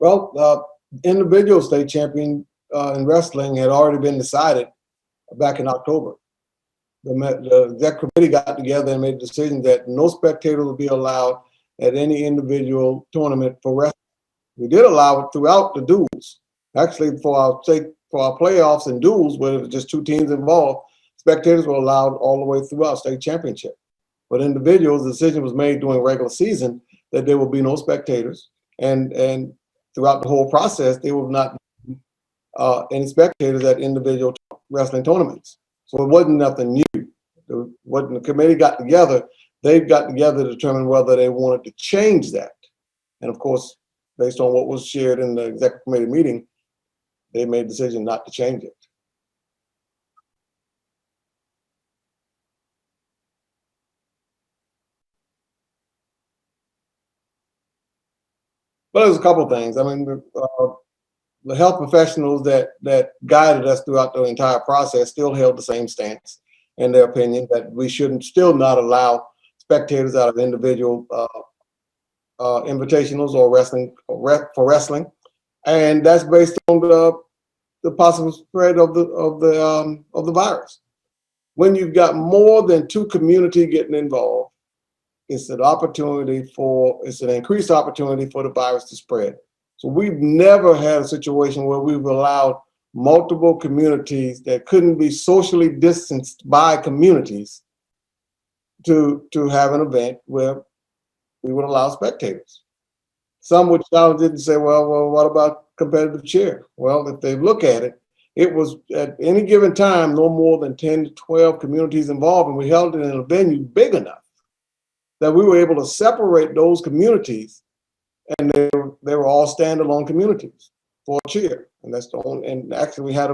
Well, individual state champion in wrestling had already been decided back in October. The exec committee got together and made a decision that no spectator will be allowed at any individual tournament for wrestling. We did allow it throughout the duels. Actually, for our playoffs and duels, where there was just two teams involved, spectators were allowed all the way throughout state championship. But individuals, the decision was made during regular season that there will be no spectators, and throughout the whole process, there will not be any spectators at individual wrestling tournaments. So it wasn't nothing new. When the committee got together, they got together to determine whether they wanted to change that. And of course, based on what was shared in the executive committee meeting, they made a decision not to change it. But there's a couple of things. I mean, the health professionals that guided us throughout the entire process still held the same stance in their opinion that we shouldn't still not allow spectators out of individual invitationals or for wrestling, and that's based on the possible spread of the virus. When you've got more than two communities getting involved, it's an increased opportunity for the virus to spread. So we've never had a situation where we've allowed multiple communities that couldn't be socially distanced by communities to have an event where we would allow spectators. Some would challenge it and say, well, what about competitive cheer? Well, if they look at it, it was at any given time no more than 10 to 12 communities involved, and we held it in a venue big enough that we were able to separate those communities, and they were all standalone communities for cheer. And that's the only. And actually, we had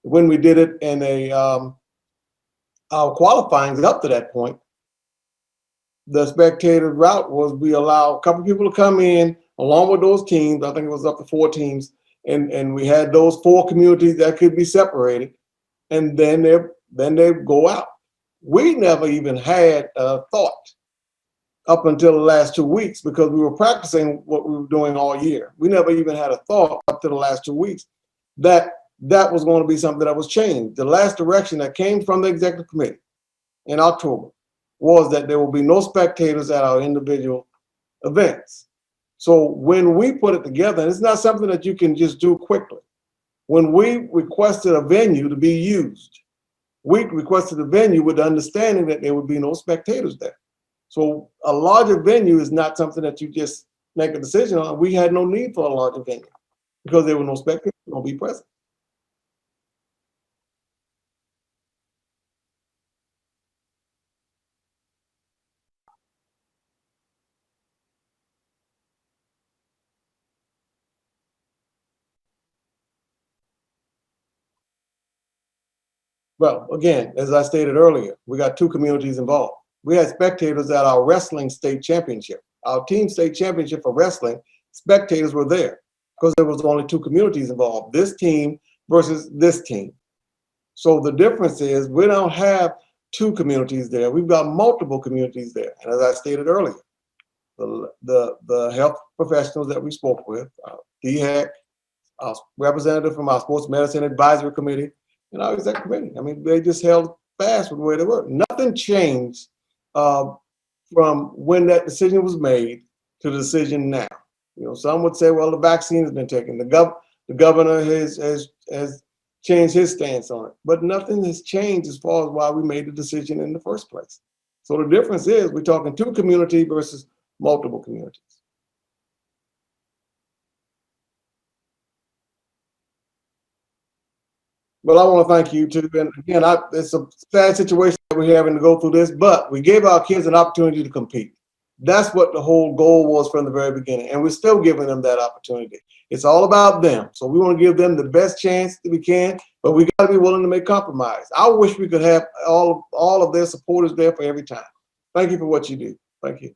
when we did it in our qualifying up to that point, the spectator route was we allow a couple of people to come in along with those teams. I think it was up to 4 teams, and we had those 4 communities that could be separated, and then they go out. We never even had a thought up until the last 2 weeks because we were practicing what we were doing all year. We never even had a thought up to the last 2 weeks that was going to be something that was changed. The last direction that came from the executive committee in October was that there will be no spectators at our individual events. So when we put it together, and it's not something that you can just do quickly. When we requested a venue to be used, we requested a venue with the understanding that there would be no spectators there. So a larger venue is not something that you just make a decision on. We had no need for a larger venue because there were no spectators going to be present. Well, again, as I stated earlier, we got 2 communities involved. We had spectators at our wrestling state championship. Our team state championship for wrestling, spectators were there because there was only 2 communities involved, this team versus this team. So the difference is we don't have 2 communities there. We've got multiple communities there. And as I stated earlier, the health professionals that we spoke with, DHEC, our representative from our sports medicine advisory committee, and our executive committee. I mean, they just held fast with where they were. Nothing changed from when that decision was made to the decision now. You know, some would say, well, the vaccine has been taken. The governor has changed his stance on it, but nothing has changed as far as why we made the decision in the first place. So the difference is we're talking 2 communities versus multiple communities. Well, I want to thank you too. And again, it's a sad situation that we're having to go through this, but we gave our kids an opportunity to compete. That's what the whole goal was from the very beginning. And we're still giving them that opportunity. It's all about them. So we want to give them the best chance that we can, but we got to be willing to make compromise. I wish we could have all of their supporters there for every time. Thank you for what you do. Thank you.